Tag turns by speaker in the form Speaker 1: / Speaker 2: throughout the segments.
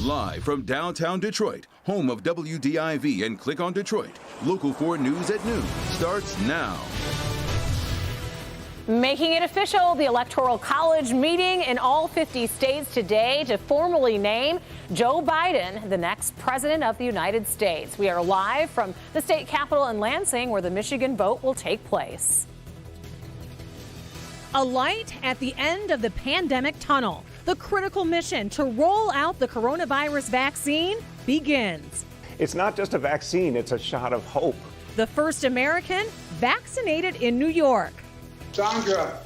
Speaker 1: Live from downtown Detroit, home of WDIV and Click on Detroit, Local 4 News at noon starts now.
Speaker 2: Making it official, the Electoral College meeting in all 50 states today to formally name Joe Biden the next president of the United States. We are live from the state capitol in Lansing, where the Michigan vote will take place.
Speaker 3: A light at the end of the pandemic tunnel. The critical mission to roll out the coronavirus vaccine begins.
Speaker 4: It's not just a vaccine, it's a shot of hope.
Speaker 3: The first American vaccinated in New York.
Speaker 5: Sandra,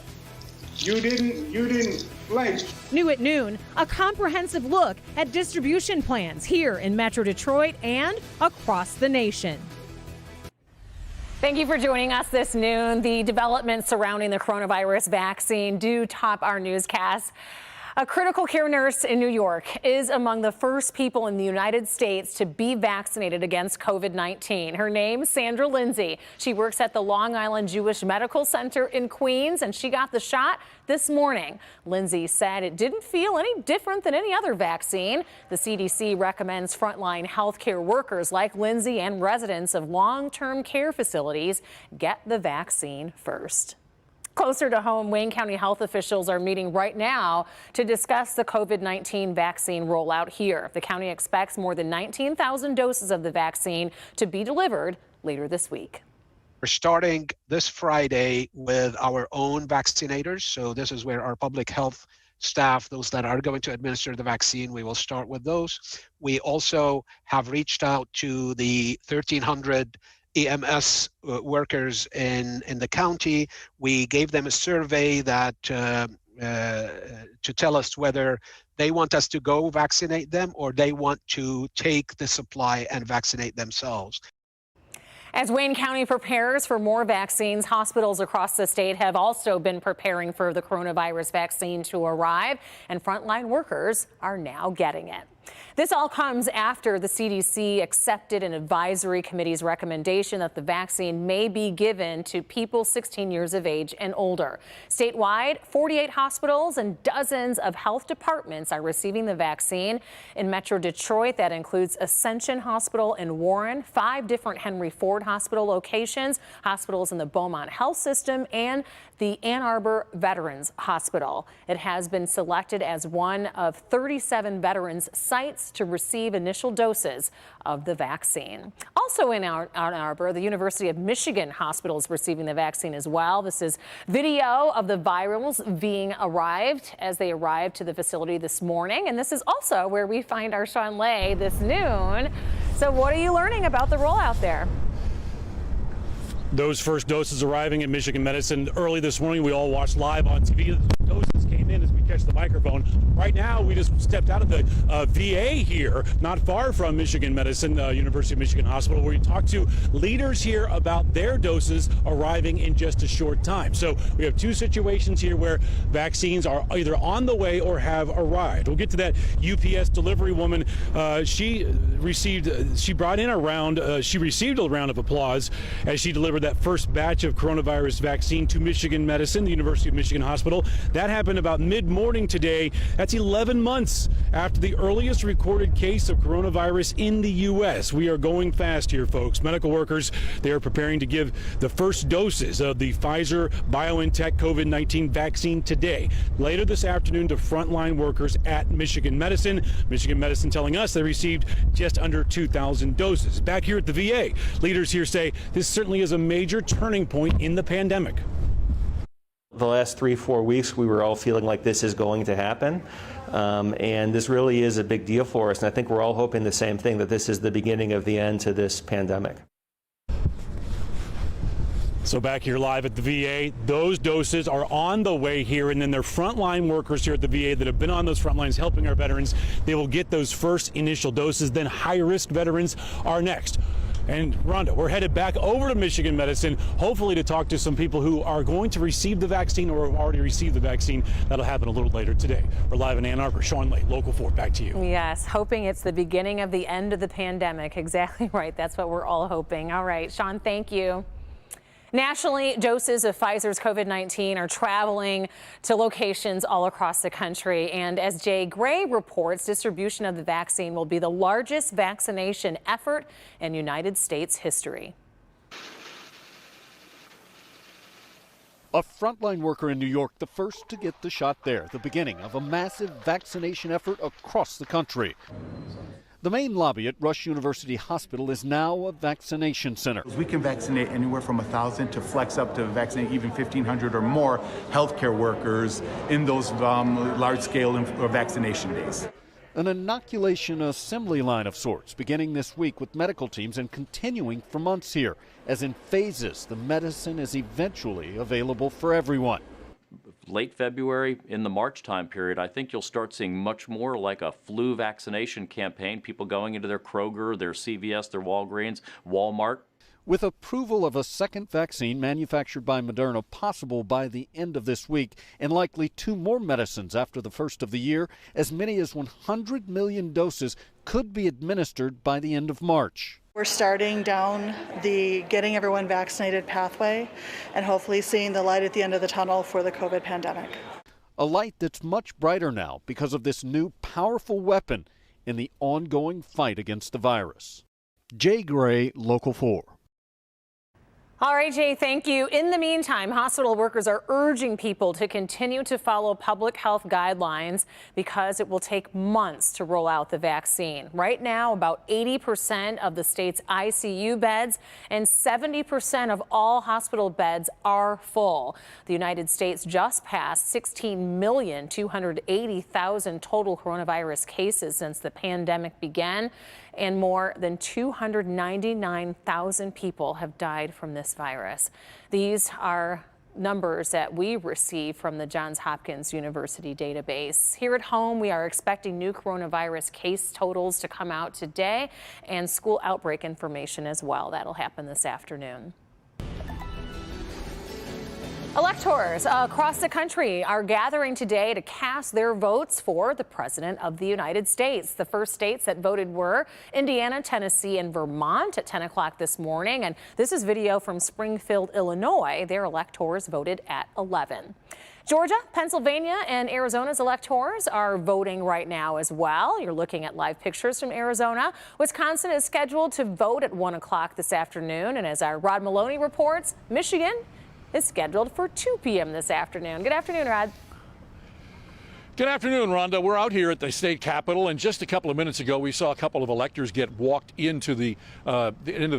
Speaker 5: you didn't blink.
Speaker 3: New at noon, a comprehensive look at distribution plans here in Metro Detroit and across the nation.
Speaker 2: Thank you for joining us this noon. The developments surrounding the coronavirus vaccine do top our newscast. A critical care nurse in New York is among the first people in the United States to be vaccinated against COVID-19. Her name, Sandra Lindsay. She works at the Long Island Jewish Medical Center in Queens, and she got the shot this morning. Lindsay said it didn't feel any different than any other vaccine. The CDC recommends frontline healthcare workers like Lindsay and residents of long-term care facilities get the vaccine first. Closer to home, Wayne County health officials are meeting right now to discuss the COVID-19 vaccine rollout here. The county expects more than 19,000 doses of the vaccine to be delivered later this week.
Speaker 6: We're starting this Friday with our own vaccinators. So this is where our public health staff, those that are going to administer the vaccine, we will start with those. We also have reached out to the 1,300 EMS workers in the county. We gave them a survey that to tell us whether they want us to go vaccinate them or they want to take the supply and vaccinate themselves.
Speaker 2: As Wayne County prepares for more vaccines, hospitals across the state have also been preparing for the coronavirus vaccine to arrive, and frontline workers are now getting it. This all comes after the CDC accepted an advisory committee's recommendation that the vaccine may be given to people 16 years of age and older. Statewide, 48 hospitals and dozens of health departments are receiving the vaccine. In Metro Detroit, that includes Ascension Hospital in Warren, 5 different Henry Ford Hospital locations, hospitals in the Beaumont Health System, and the Ann Arbor Veterans Hospital. It has been selected as one of 37 veterans sites to receive initial doses of the vaccine. Also in Ann Arbor, the University of Michigan Hospital is receiving the vaccine as well. This is video of the virals being arrived as they arrived to the facility this morning. And this is also where we find our Sean Lay this noon. So what are you learning about the rollout there?
Speaker 7: Those first doses arriving at Michigan Medicine early this morning. We all watched live on TV. Doses came in as we catch the microphone. Right now, we just stepped out of the VA here, not far from Michigan Medicine, University of Michigan Hospital, where we talked to leaders here about their doses arriving in just a short time. So we have 2 situations here where vaccines are either on the way or have arrived. We'll get to that UPS delivery woman. She received a round of applause as she delivered that first batch of coronavirus vaccine to Michigan Medicine, the University of Michigan Hospital. That happened about mid-morning today. That's 11 months after the earliest recorded case of coronavirus in the U.S. We are going fast here, folks. Medical workers, they are preparing to give the first doses of the Pfizer BioNTech COVID-19 vaccine today. Later this afternoon to frontline workers at Michigan Medicine. Michigan Medicine telling us they received just under 2,000 doses. Back here at the VA, leaders here say this certainly is a major turning point in the pandemic.
Speaker 8: The last 3-4 weeks, we were all feeling like this is going to happen. And this really is a big deal for us. And I think we're all hoping the same thing, that this is the beginning of the end to this pandemic.
Speaker 7: So back here live at the VA, those doses are on the way here, and then their frontline workers here at the VA that have been on those front lines helping our veterans, they will get those first initial doses. Then high-risk veterans are next. And Rhonda, we're headed back over to Michigan Medicine, hopefully to talk to some people who are going to receive the vaccine or have already received the vaccine. That'll happen a little later today. We're live in Ann Arbor. Sean Lay, Local 4, back to you.
Speaker 2: Yes, hoping it's the beginning of the end of the pandemic. Exactly right. That's what we're all hoping. All right, Sean, thank you. Nationally, doses of Pfizer's COVID-19 are traveling to locations all across the country. And as Jay Gray reports, distribution of the vaccine will be the largest vaccination effort in United States history.
Speaker 9: A frontline worker in New York, the first to get the shot there, the beginning of a massive vaccination effort across the country. The main lobby at Rush University Hospital is now a vaccination center.
Speaker 10: We can vaccinate anywhere from 1,000 to flex up to vaccinate even 1,500 or more healthcare workers in those large-scale vaccination days.
Speaker 9: An inoculation assembly line of sorts, beginning this week with medical teams and continuing for months here. As in phases, the medicine is eventually available for everyone.
Speaker 11: Late February, in the March time period, I think you'll start seeing much more like a flu vaccination campaign, people going into their Kroger, their CVS, their Walgreens, Walmart.
Speaker 9: With approval of a second vaccine manufactured by Moderna possible by the end of this week, and likely 2 more medicines after the first of the year, as many as 100 million doses could be administered by the end of March.
Speaker 12: We're starting down the getting everyone vaccinated pathway and hopefully seeing the light at the end of the tunnel for the COVID pandemic.
Speaker 9: A light that's much brighter now because of this new powerful weapon in the ongoing fight against the virus. Jay Gray, Local 4.
Speaker 2: All right, Jay, thank you. In the meantime, hospital workers are urging people to continue to follow public health guidelines because it will take months to roll out the vaccine. Right now, about 80% of the state's ICU beds and 70% of all hospital beds are full. The United States just passed 16,280,000 total coronavirus cases since the pandemic began, and more than 299,000 people have died from this virus. These are numbers that we receive from the Johns Hopkins University database. Here at home, we are expecting new coronavirus case totals to come out today and school outbreak information as well. That'll happen this afternoon. Electors across the country are gathering today to cast their votes for the President of the United States. The first states that voted were Indiana, Tennessee, and Vermont at 10 o'clock this morning. And this is video from Springfield, Illinois. Their electors voted at 11. Georgia, Pennsylvania, and Arizona's electors are voting right now as well. You're looking at live pictures from Arizona. Wisconsin is scheduled to vote at 1 o'clock this afternoon. And as our Rod Maloney reports, Michigan is scheduled for 2 p.m. this afternoon. Good afternoon, Rod.
Speaker 7: Good afternoon, Rhonda. We're out here at the state capitol, and just a couple of minutes ago, we saw a couple of electors get walked into the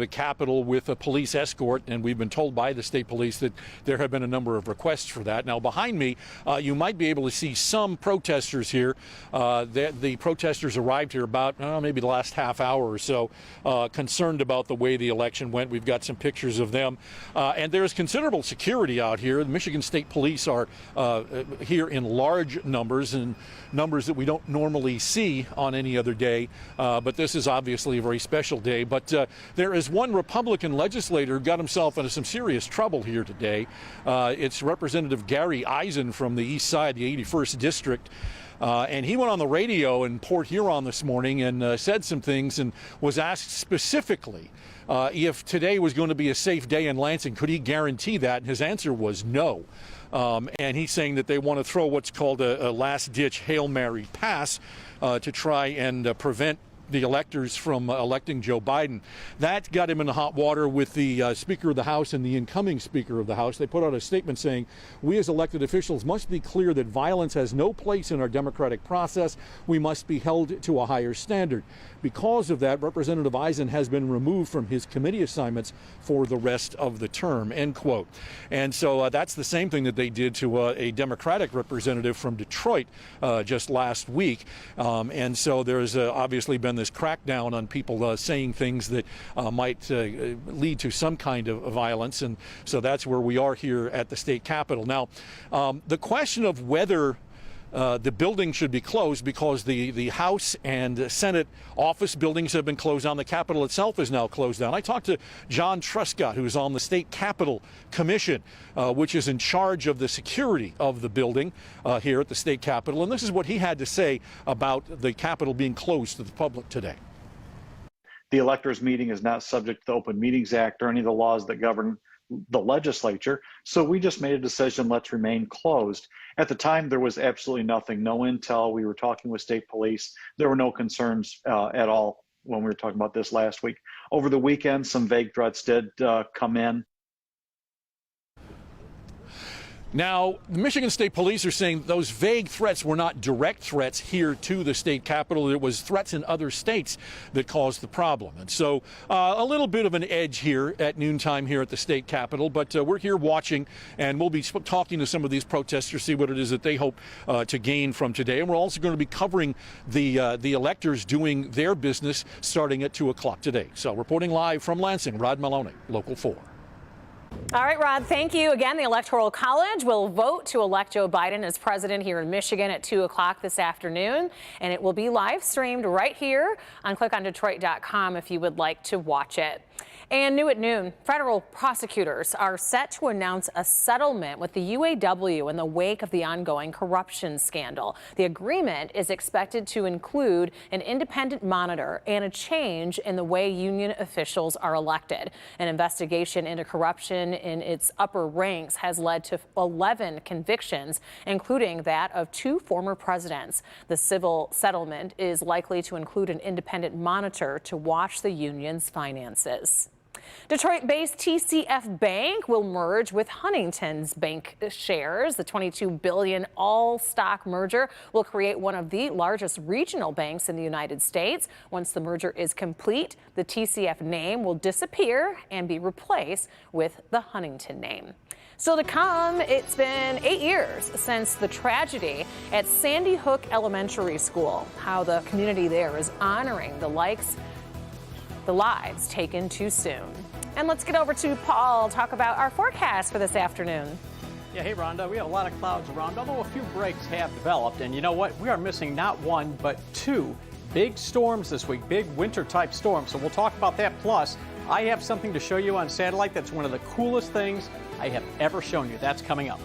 Speaker 7: capitol with a police escort, and we've been told by the state police that there have been a number of requests for that. Now, behind me, you might be able to see some protesters here. The protesters arrived here about maybe the last half hour or so, concerned about the way the election went. We've got some pictures of them, and there's considerable security out here. The Michigan State Police are here in large numbers, and numbers that we don't normally see on any other day, but this is obviously a very special day. But there is one Republican legislator who got himself into some serious trouble here today. It's Representative Gary Eisen from the east side, the 81st District. And he went on the radio in Port Huron this morning and said some things, and was asked specifically if today was going to be a safe day in Lansing. Could he guarantee that? And his answer was no. And he's saying that they want to throw what's called a last-ditch Hail Mary pass to try and prevent the electors from electing Joe Biden. That got him in the hot water with the Speaker of the House and the incoming Speaker of the House. They put out a statement saying, "We as elected officials must be clear that violence has no place in our democratic process. We must be held to a higher standard." Because of that, Representative Eisen has been removed from his committee assignments for the rest of the term, end quote. And so that's the same thing that they did to a Democratic representative from Detroit just last week. And so there's obviously been this crackdown on people saying things that might lead to some kind of violence. And so that's where we are here at the state capitol. Now, the question of whether the building should be closed, because the House and Senate office buildings have been closed down. The Capitol itself is now closed down. I talked to John Truscott, who's on the State Capitol Commission, which is in charge of the security of the building here at the State Capitol. And this is what he had to say about the Capitol being closed to the public today.
Speaker 13: The electors' meeting is not subject to the Open Meetings Act or any of the laws that govern the legislature. So we just made a decision, let's remain closed. At the time, there was absolutely nothing, no intel. We were talking with state police. There were no concerns at all when we were talking about this last week. Over the weekend, some vague threats did come in.
Speaker 9: Now, the Michigan State Police are saying those vague threats were not direct threats here to the state capitol. It was threats in other states that caused the problem. And so a little bit of an edge here at noontime here at the state capitol. But we're here watching, and we'll be talking to some of these protesters, see what it is that they hope to gain from today. And we're also going to be covering the electors doing their business starting at 2 o'clock today. So reporting live from Lansing, Rod Maloney, Local 4.
Speaker 2: All right, Rod, thank you. Again, the Electoral College will vote to elect Joe Biden as president here in Michigan at 2 o'clock this afternoon, and it will be live streamed right here on clickondetroit.com if you would like to watch it. And new at noon, federal prosecutors are set to announce a settlement with the UAW in the wake of the ongoing corruption scandal. The agreement is expected to include an independent monitor and a change in the way union officials are elected. An investigation into corruption in its upper ranks has led to 11 convictions, including that of 2 former presidents. The civil settlement is likely to include an independent monitor to watch the union's finances. Detroit-based TCF Bank will merge with Huntington's Bank shares. The $22 billion all-stock merger will create one of the largest regional banks in the United States. Once the merger is complete, the TCF name will disappear and be replaced with the Huntington name. Still to come, it's been 8 years since the tragedy at Sandy Hook Elementary School. How the community there is honoring the lives taken too soon. And let's get over to Paul, talk about our forecast for this afternoon.
Speaker 14: Yeah, hey, Rhonda, we have a lot of clouds around, although a few breaks have developed. And you know what? We are missing not one, but 2 big storms this week, big winter-type storms. So we'll talk about that. Plus, I have something to show you on satellite that's one of the coolest things I have ever shown you. That's coming up.